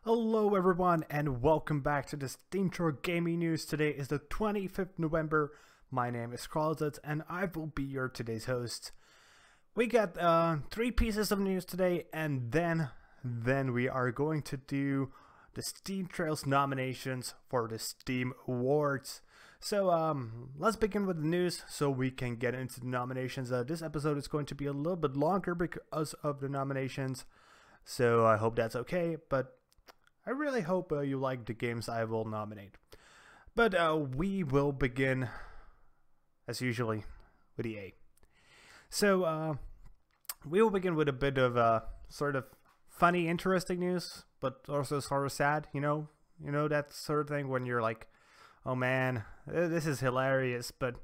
Hello everyone and welcome back to the SteemTrail Gaming News. Today is the 25th November. My name is Kralizec and I will be your today's host. We got 3 pieces of news today, and then we are going to do the SteemTrail's nominations for the Steam Awards. So let's begin with the news so we can get into the nominations. This episode is going to be a little bit longer because of the nominations, so I hope that's okay, but I really hope you like the games I will nominate. But we will begin, as usually, with EA. So we will begin with a bit of sort of funny, interesting news, but also sort of sad. You know that sort of thing when you're like, oh man, this is hilarious, but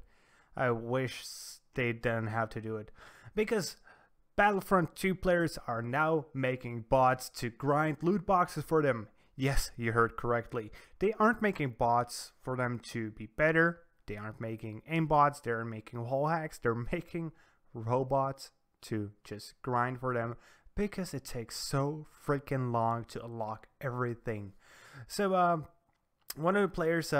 I wish they didn't have to do it. Because Battlefront 2 players are now making bots to grind loot boxes for them. Yes, you heard correctly. They aren't making bots for them to be better. They aren't making aimbots. They're making wall hacks. They're making robots to just grind for them because it takes so freaking long to unlock everything. So one of the players,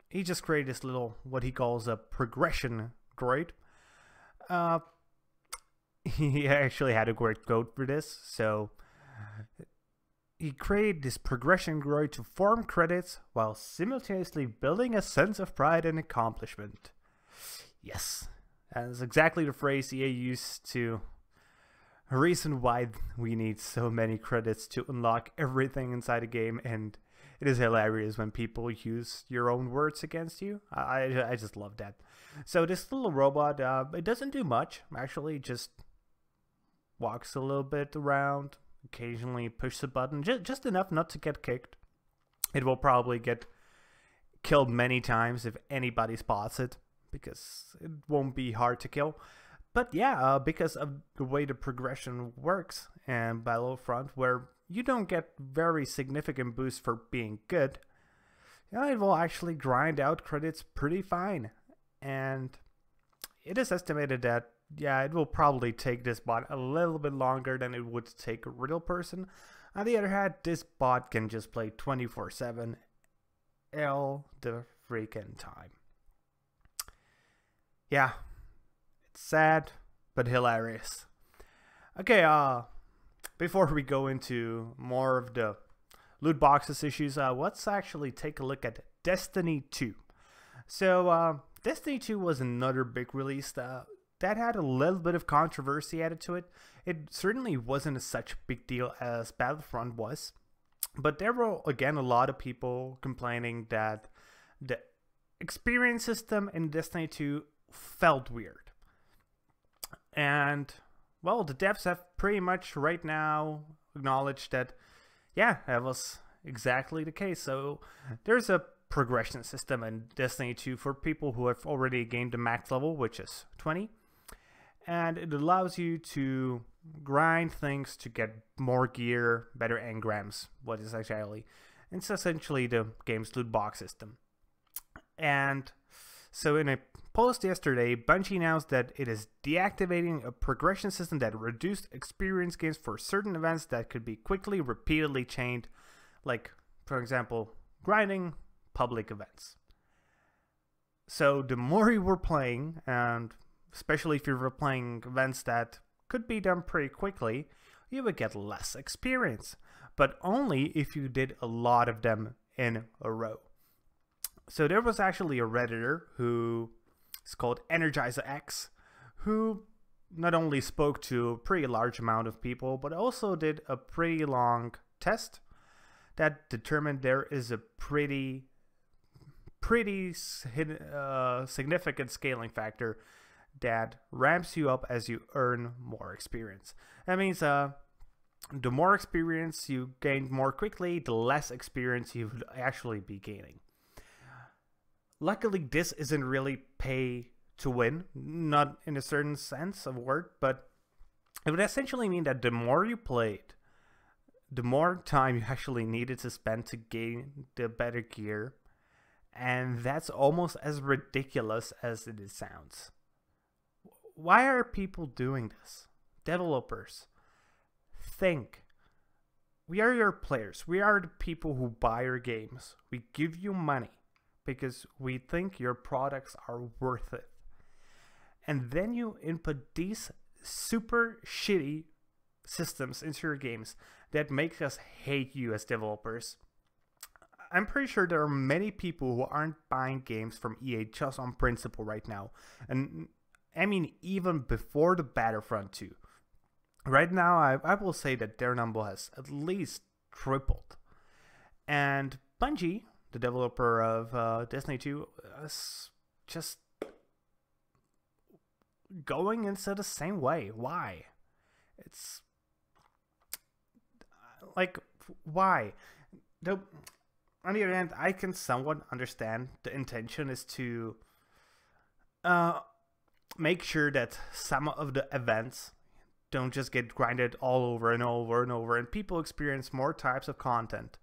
he just created this little, what he calls a progression droid. He actually had a great code for this. So he created this progression droid to farm credits while simultaneously building a sense of pride and accomplishment. Yes, that's exactly the phrase EA used to a reason why we need so many credits to unlock everything inside a game, and it is hilarious when people use your own words against you. I just love that. So this little robot, it doesn't do much, actually, just walks a little bit around, occasionally pushes a button, just enough not to get kicked. It will probably get killed many times if anybody spots it, because it won't be hard to kill. But yeah, because of the way the progression works in Battlefront, where you don't get very significant boosts for being good, it will actually grind out credits pretty fine. And it is estimated that, yeah, it will probably take this bot a little bit longer than it would take a real person. On the other hand, this bot can just play 24/7 all the freaking time. Yeah, it's sad, but hilarious. Okay, before we go into more of the loot boxes issues, let's actually take a look at Destiny 2. So, Destiny 2 was another big release that had a little bit of controversy added to it. It certainly wasn't such a big deal as Battlefront was, but there were, again, a lot of people complaining that the experience system in Destiny 2 felt weird. And, well, the devs have pretty much right now acknowledged that, yeah, that was exactly the case. So there's a progression system in Destiny 2 for people who have already gained the max level, which is 20. And it allows you to grind things to get more gear, better engrams. What is actually, it's essentially the game's loot box system. And so in a post yesterday, Bungie announced that it is deactivating a progression system that reduced experience gains for certain events that could be quickly, repeatedly chained, like, for example, grinding public events. So the more you were playing, and especially if you were playing events that could be done pretty quickly, you would get less experience, but only if you did a lot of them in a row. So there was actually a Redditor who is called EnergizerX, who not only spoke to a pretty large amount of people, but also did a pretty long test that determined there is a pretty significant scaling factor that ramps you up as you earn more experience. That means the more experience you gain more quickly, the less experience you would actually be gaining. Luckily, this isn't really pay to win, not in a certain sense of word, but it would essentially mean that the more you played, the more time you actually needed to spend to gain the better gear, and that's almost as ridiculous as it sounds. why are people doing this? Developers, think. We are your players. We are the people who buy your games. We give you money because we think your products are worth it. And then you input these super shitty systems into your games that make us hate you as developers. I'm pretty sure there are many people who aren't buying games from EA just on principle right now. And I mean, even before the Battlefront 2. Right now, I will say that their number has at least tripled. And Bungie, the developer of Destiny 2, is just going into the same way. Why? It's like, why? On the other hand, I can somewhat understand the intention is to make sure that some of the events don't just get grinded all over and over and over, and people experience more types of content.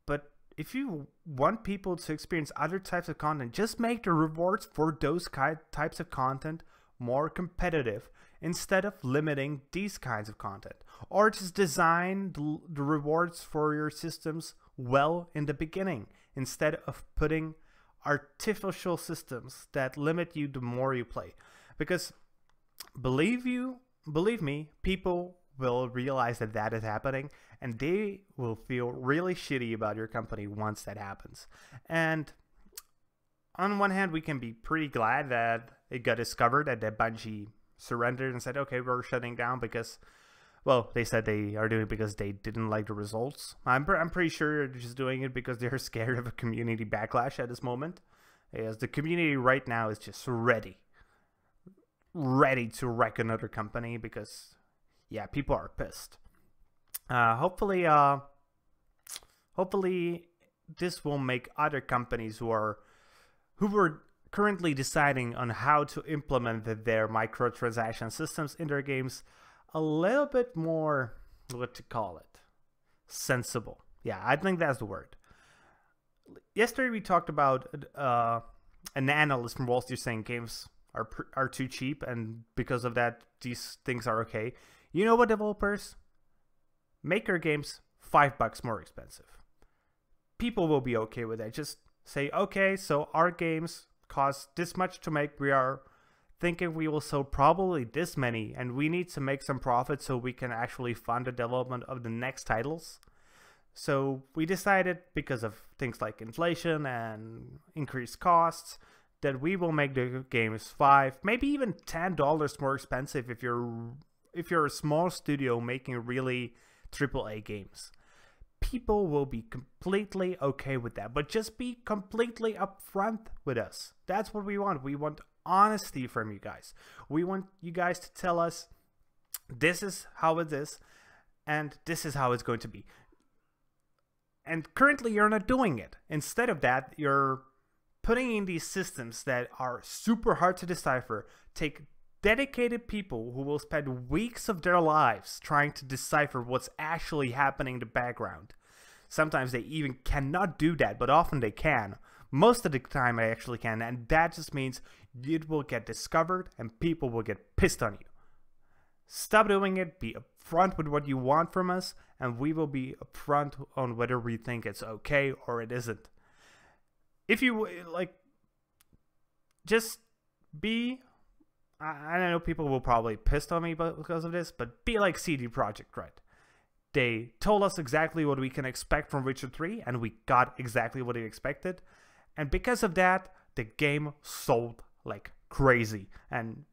But if you want people to experience other types of content, just make the rewards for those types of content more competitive instead of limiting these kinds of content. Or just design the rewards for your systems well in the beginning instead of putting artificial systems that limit you the more you play. Because believe me, people will realize that that is happening, and they will feel really shitty about your company once that happens. And on one hand, we can be pretty glad that it got discovered, that Bungie surrendered and said, okay, we're shutting down because, well, they said they are doing it because they didn't like the results. I'm pretty sure they're just doing it because they're scared of a community backlash at this moment. As the community right now is just ready to wreck another company because, yeah, people are pissed. Hopefully this will make other companies who are currently deciding on how to implement their microtransaction systems in their games a little bit more, what to call it, sensible. Yeah, I think that's the word. Yesterday we talked about an analyst from Wall Street saying games are too cheap, and because of that, these things are okay. You know what, developers? Make your games $5 more expensive. People will be okay with that. Just say, okay, so our games cost this much to make. We are thinking we will sell probably this many, and we need to make some profit so we can actually fund the development of the next titles. So we decided, because of things like inflation and increased costs, that we will make the games $5, maybe even $10 more expensive if you're a small studio making really AAA games. People will be completely okay with that, but just be completely upfront with us. That's what we want. We want honesty from you guys. We want you guys to tell us this is how it is and this is how it's going to be. And currently you're not doing it. Instead of that, you're putting in these systems that are super hard to decipher, take dedicated people who will spend weeks of their lives trying to decipher what's actually happening in the background. Sometimes they even cannot do that, but often they can. Most of the time they actually can, and that just means it will get discovered and people will get pissed on you. Stop doing it, be upfront with what you want from us, and we will be upfront on whether we think it's okay or it isn't. If you, like, just be, I know people will probably pissed on me because of this, but be like CD Projekt Red. They told us exactly what we can expect from Witcher 3, and we got exactly what we expected. And because of that, the game sold like crazy. And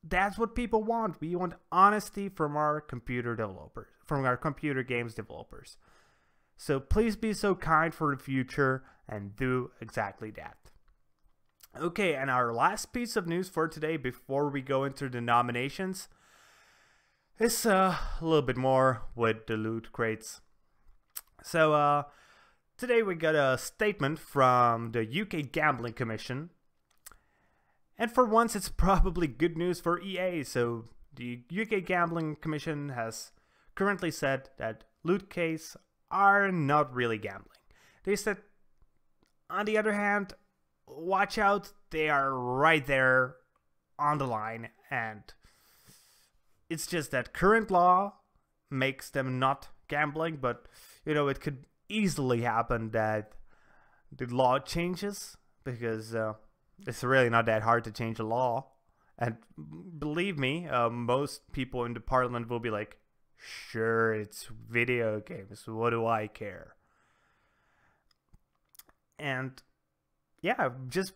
that's what people want. We want honesty from our computer developers, from our computer games developers. So please be so kind for the future and do exactly that. Okay, and our last piece of news for today before we go into the nominations is a little bit more with the loot crates. So today we got a statement from the UK Gambling Commission. And for once it's probably good news for EA. So the UK Gambling Commission has currently said that loot crates are not really gambling. They said, on the other hand, watch out, they are right there on the line, and it's just that current law makes them not gambling, but you know, it could easily happen that the law changes, because it's really not that hard to change the law. And believe me, most people in the parliament will be like, sure, it's video games, what do I care? And yeah, just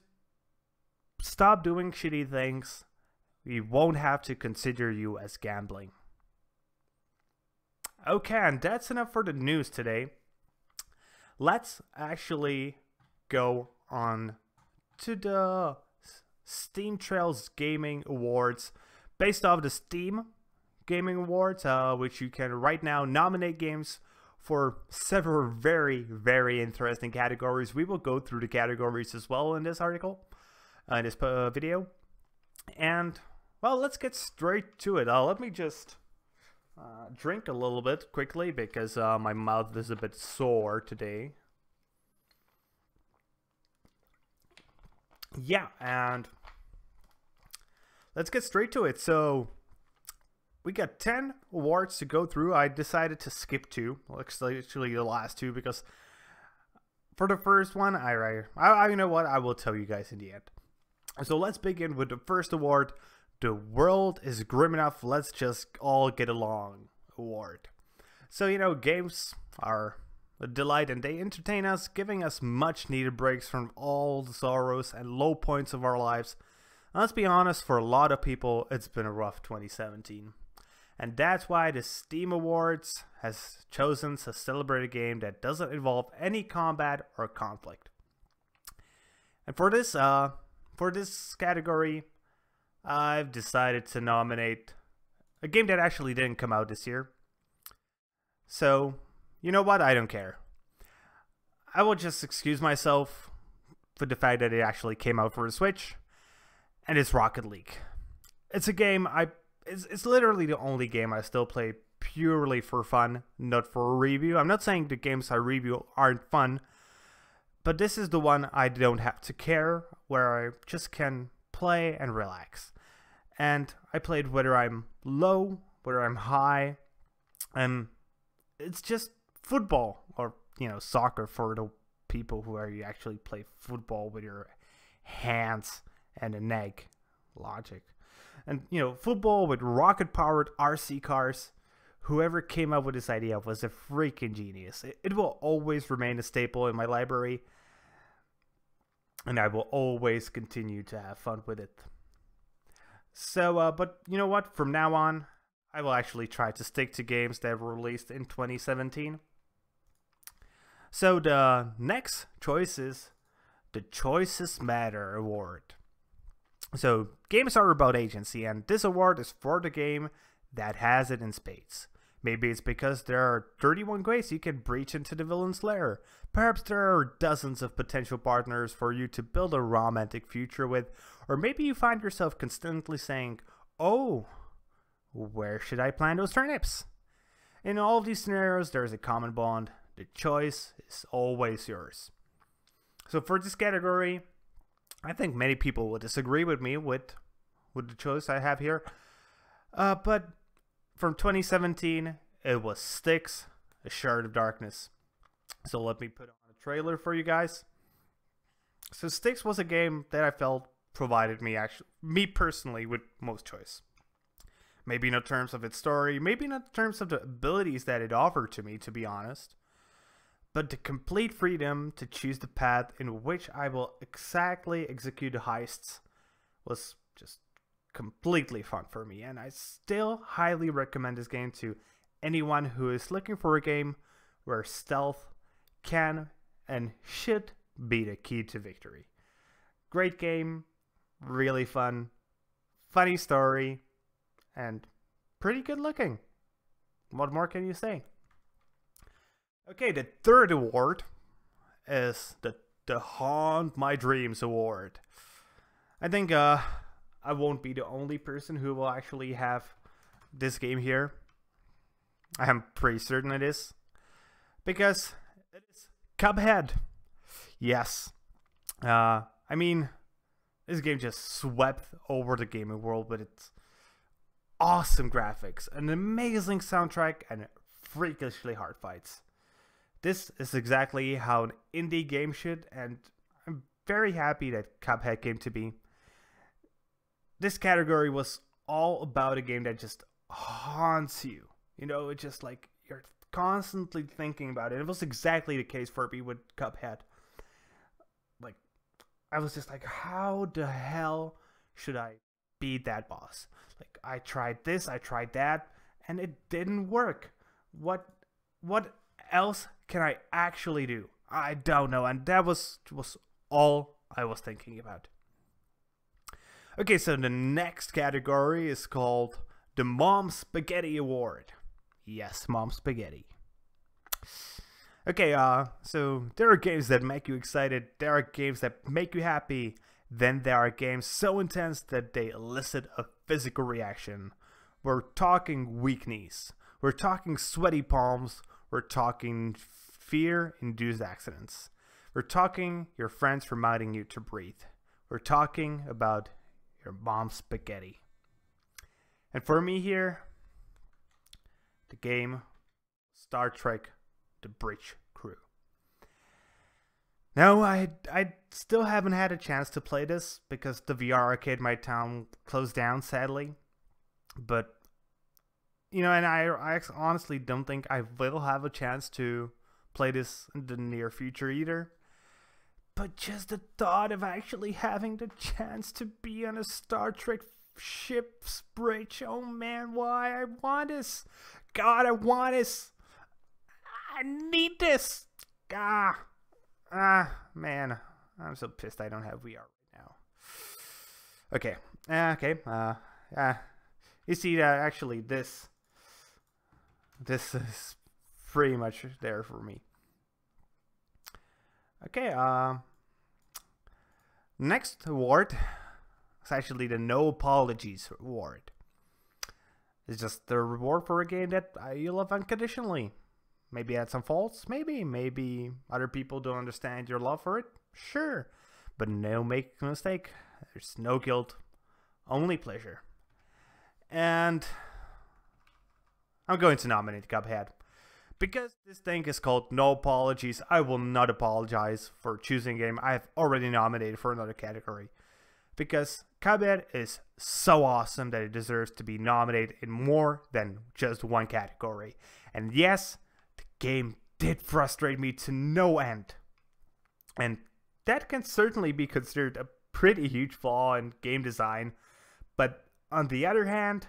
stop doing shitty things. We won't have to consider you as gambling. Okay, and that's enough for the news today. Let's actually go on to the SteemTrail's Gaming Awards, based off the Steam Gaming Awards, which you can right now nominate games for several very, very interesting categories. We will go through the categories as well in this article, in this video. And, well, let's get straight to it. Let me just drink a little bit quickly, because my mouth is a bit sore today. Yeah, and let's get straight to it. So we got 10 awards to go through. I decided to skip 2, well, actually the last 2, because for the first one, I you know what, I will tell you guys in the end. So let's begin with the first award, The World is Grim Enough, Let's Just All Get Along award. So, you know, games are a delight, and they entertain us, giving us much needed breaks from all the sorrows and low points of our lives. And let's be honest, for a lot of people, it's been a rough 2017. And that's why the Steam Awards has chosen to celebrate a game that doesn't involve any combat or conflict. And for this category, I've decided to nominate a game that actually didn't come out this year. So, you know what? I don't care. I will just excuse myself for the fact that it actually came out for the Switch, and it's Rocket League. It's a game it's literally the only game I still play purely for fun, not for a review. I'm not saying the games I review aren't fun, but this is the one I don't have to care, where I just can play and relax. And I played whether I'm low, whether I'm high, and it's just football, or, you know, soccer for the people who you actually play football with your hands and a neck. Logic. And, you know, football with rocket-powered RC cars. Whoever came up with this idea was a freaking genius. It will always remain a staple in my library, and I will always continue to have fun with it. So, but you know what? From now on, I will actually try to stick to games that were released in 2017. So the next choice is the Choices Matter Award. So games are about agency, and this award is for the game that has it in spades. Maybe it's because there are 31 ways you can breach into the villain's lair. Perhaps there are dozens of potential partners for you to build a romantic future with. Or maybe you find yourself constantly saying, oh, where should I plant those turnips? In all of these scenarios, there's a common bond. The choice is always yours. So for this category, I think many people will disagree with me with the choice I have here. But from 2017, it was Styx, A Shard of Darkness. So let me put on a trailer for you guys. So Styx was a game that I felt provided me personally with most choice. Maybe not in terms of its story, maybe not in terms of the abilities that it offered to me, to be honest. But the complete freedom to choose the path in which I will exactly execute the heists was just completely fun for me. And I still highly recommend this game to anyone who is looking for a game where stealth can and should be the key to victory. Great game, really fun, funny story, and pretty good looking. What more can you say? Okay, the third award is the Haunt My Dreams Award. I think I won't be the only person who will actually have this game here. I am pretty certain it is. Because it is Cuphead. Yes. I mean, this game just swept over the gaming world with its awesome graphics, an amazing soundtrack, and freakishly hard fights. This is exactly how an indie game should, and I'm very happy that Cuphead came to be. This category was all about a game that just haunts you. You know, it's just like you're constantly thinking about it. It was exactly the case for me with Cuphead. Like, I was just like, how the hell should I beat that boss? Like, I tried this, I tried that, and it didn't work. What else can I actually do? I don't know, and that was all I was thinking about. Okay, so the next category is called the Mom Spaghetti Award. Yes, Mom Spaghetti. Okay, so there are games that make you excited, there are games that make you happy, then there are games so intense that they elicit a physical reaction. We're talking weak knees, we're talking sweaty palms, we're talking fear-induced accidents. We're talking your friends reminding you to breathe. We're talking about your mom's spaghetti. And for me here, the game Star Trek The Bridge Crew. Now, I still haven't had a chance to play this because the VR arcade in my town closed down, sadly. But, you know, and I honestly don't think I will have a chance to play this in the near future either. But just the thought of actually having the chance to be on a Star Trek ship's bridge, oh man, why? I want this. God, I want this. I need this. Man, I'm so pissed I don't have VR right now. Okay, you see, actually, this is pretty much there for me. Okay, next award is actually the No Apologies Award. It's just the reward for a game that you love unconditionally. Maybe it had some faults, maybe other people don't understand your love for it, sure. But no make a mistake, there's no guilt, only pleasure. And I'm going to nominate Cuphead. Because this thing is called No Apologies, I will not apologize for choosing a game I have already nominated for another category. Because Cuphead is so awesome that it deserves to be nominated in more than just one category. And yes, the game did frustrate me to no end. And that can certainly be considered a pretty huge flaw in game design. But on the other hand,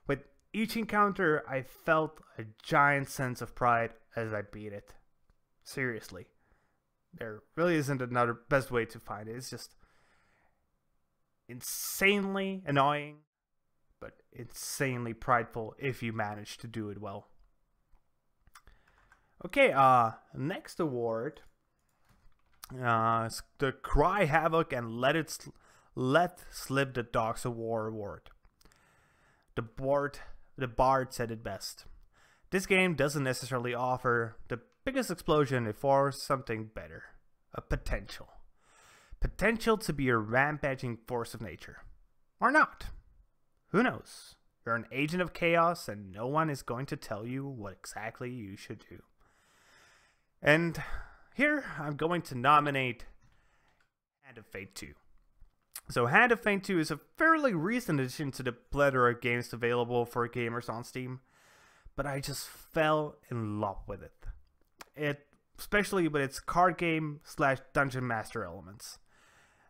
with each encounter, I felt a giant sense of pride as I beat it. Seriously. There really isn't another best way to find it. It's just insanely annoying, but insanely prideful if you manage to do it well. Okay, next award is the Cry Havoc and Let Slip the Dogs of War award. The Bard said it best. This game doesn't necessarily offer the biggest explosion, it offers something better. A potential. Potential to be a rampaging force of nature. Or not. Who knows? You're an agent of chaos and no one is going to tell you what exactly you should do. And here I'm going to nominate Hand of Fate 2. So Hand of Fate 2 is a fairly recent addition to the plethora of games available for gamers on Steam, but I just fell in love with it. Especially with its card game / dungeon master elements.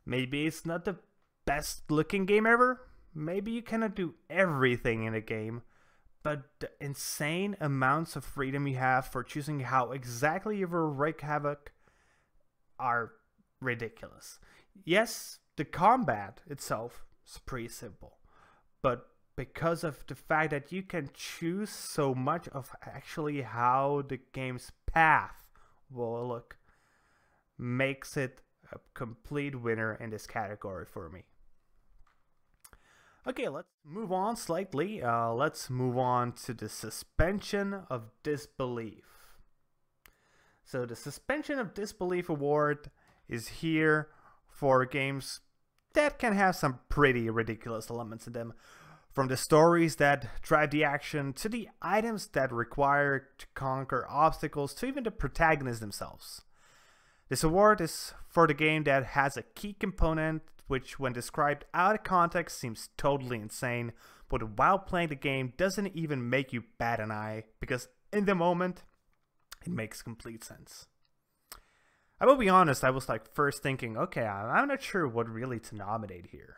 Maybe it's not the best looking game ever, maybe you cannot do everything in a game, but the insane amounts of freedom you have for choosing how exactly you will wreak havoc are ridiculous. Yes, the combat itself is pretty simple, but because of the fact that you can choose so much of actually how the game's path will look, makes it a complete winner in this category for me. Okay, let's move on slightly. Let's move on to the Suspension of Disbelief. So the Suspension of Disbelief award is here for games that can have some pretty ridiculous elements in them. From the stories that drive the action, to the items that require to conquer obstacles, to even the protagonists themselves. This award is for the game that has a key component which, when described out of context, seems totally insane, but while playing the game doesn't even make you bat an eye, because in the moment, it makes complete sense. I will be honest, I was like first thinking, okay, I'm not sure what really to nominate here.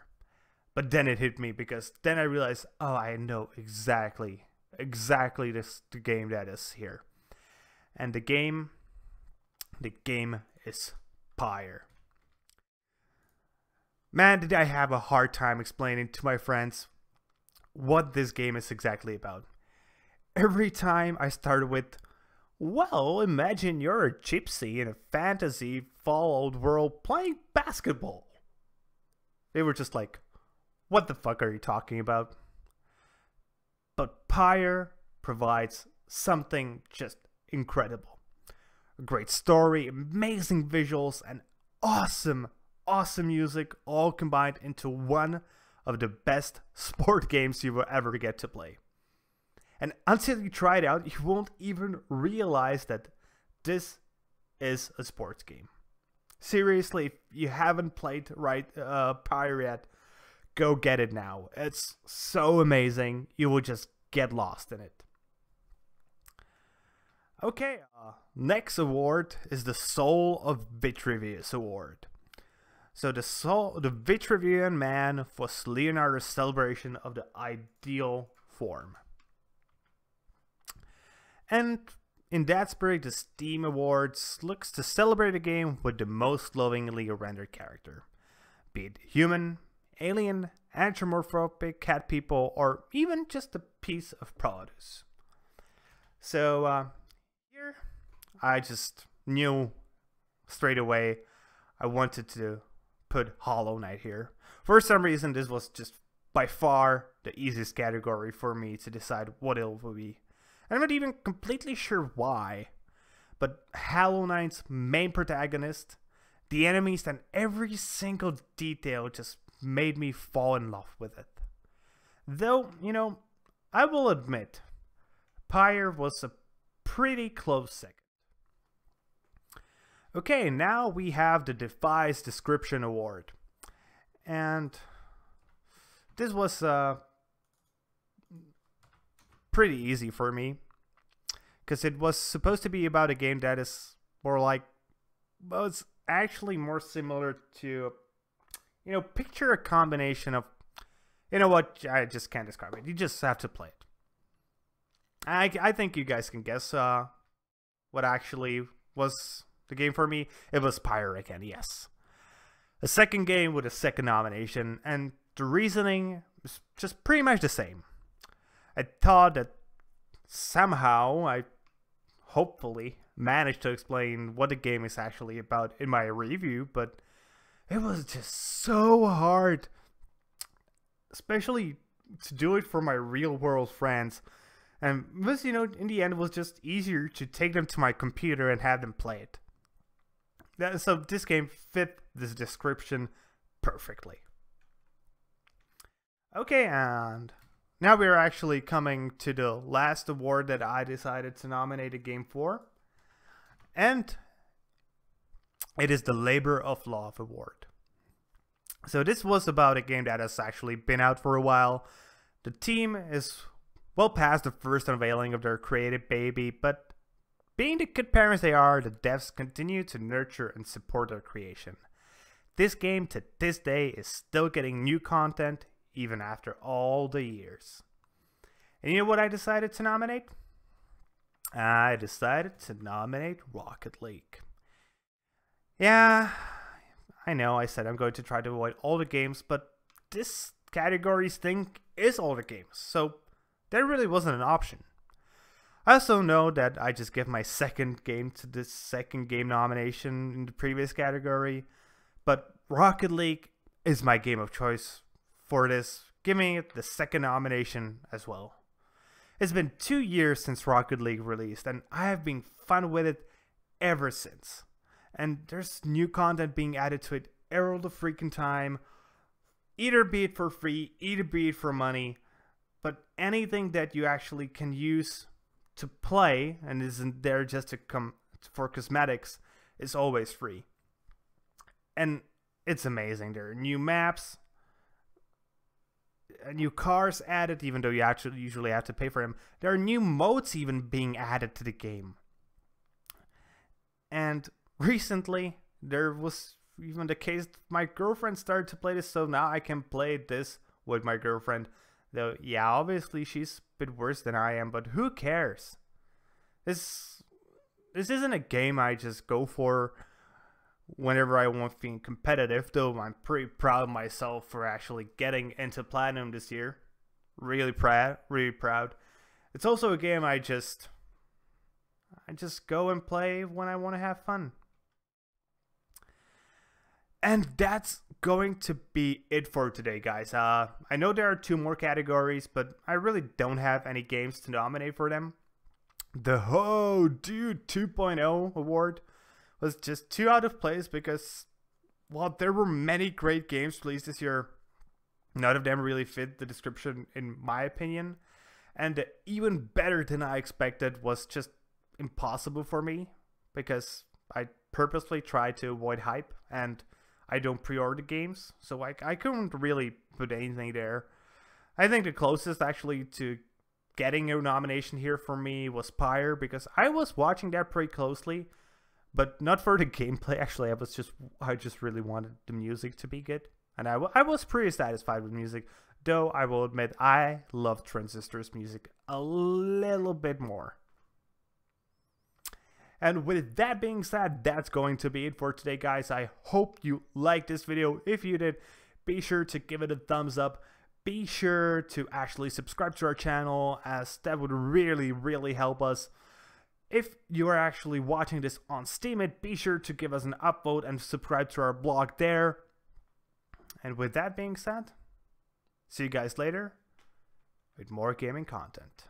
But then it hit me, because then I realized, oh, I know exactly the game that is here. And the game is Pyre. Man, did I have a hard time explaining to my friends what this game is exactly about. Every time I started with, well, imagine you're a gypsy in a fantasy fallout world playing basketball. They were just like, what the fuck are you talking about? But Pyre provides something just incredible. A great story, amazing visuals, and awesome music, all combined into one of the best sport games you will ever get to play. And until you try it out, you won't even realize that this is a sports game. Seriously, if you haven't played Pyre yet, go get it now. It's so amazing, you will just get lost in it. Okay, next award is the Soul of Vitruvius award. So the Vitruvian man was Leonardo's celebration of the ideal form. And in that spirit, the Steam Awards looks to celebrate a game with the most lovingly rendered character. Be it human, alien, anthropomorphic cat people, or even just a piece of produce. So here, I just knew straight away I wanted to put Hollow Knight here. For some reason, this was just by far the easiest category for me to decide what it will be. And I'm not even completely sure why, but Hollow Knight's main protagonist, the enemies, and every single detail just made me fall in love with it. Though, you know, I will admit, Pyre was a pretty close second. Okay, now we have the Defies Description Award. And this was pretty easy for me, because it was supposed to be about a game that is more like, well, it's actually more similar to, you know, picture a combination of, you know what, I just can't describe it. You just have to play it. I think you guys can guess what actually was the game for me. It was Pyre again, yes. A second game with a second nomination, and the reasoning is just pretty much the same. I thought that somehow I hopefully managed to explain what the game is actually about in my review, but it was just so hard, especially to do it for my real world friends. And this, you know, in the end, it was just easier to take them to my computer and have them play it. So this game fit this description perfectly. Okay, and now we're actually coming to the last award that I decided to nominate a game for. And it is the Labor of Love award. So this was about a game that has actually been out for a while. The team is well past the first unveiling of their creative baby, but being the good parents they are, the devs continue to nurture and support their creation. This game to this day is still getting new content even after all the years. And you know what I decided to nominate? I decided to nominate Rocket League. Yeah, I know I said I'm going to try to avoid older games, but this category's thing is older games, so there really wasn't an option. I also know that I just gave my second game to this second game nomination in the previous category, but Rocket League is my game of choice for this, giving it the second nomination as well. It's been 2 years since Rocket League released, and I have been fun with it ever since. And there's new content being added to it all the freaking time. either be it for free, either be it for money, but anything that you actually can use to play and isn't there just to come for cosmetics is always free. And it's amazing. There are new maps, new cars added, even though you actually usually have to pay for them. There are new modes even being added to the game. And recently, there was even the case my girlfriend started to play this, so now I can play this with my girlfriend. Though, yeah, obviously she's a bit worse than I am, but who cares? This isn't a game I just go for whenever I want being competitive, though I'm pretty proud of myself for actually getting into Platinum this year. Really proud, really proud. It's also a game I just go and play when I want to have fun. And that's going to be it for today, guys. I know there are 2 more categories, but I really don't have any games to nominate for them. The Ho Dude 2.0 award was just too out of place because, while there were many great games released this year, none of them really fit the description in my opinion. And even better than I expected was just impossible for me because I purposely tried to avoid hype and I don't pre-order games, so I couldn't really put anything there. I think the closest actually to getting a nomination here for me was Pyre, because I was watching that pretty closely, but not for the gameplay. Actually, I just really wanted the music to be good, and I was pretty satisfied with music. Though I will admit I love Transistor's music a little bit more. And with that being said, that's going to be it for today, guys. I hope you liked this video. If you did, be sure to give it a thumbs up. Be sure to actually subscribe to our channel, as that would really, really help us. If you are actually watching this on Steam, be sure to give us an upvote and subscribe to our blog there. And with that being said, see you guys later with more gaming content.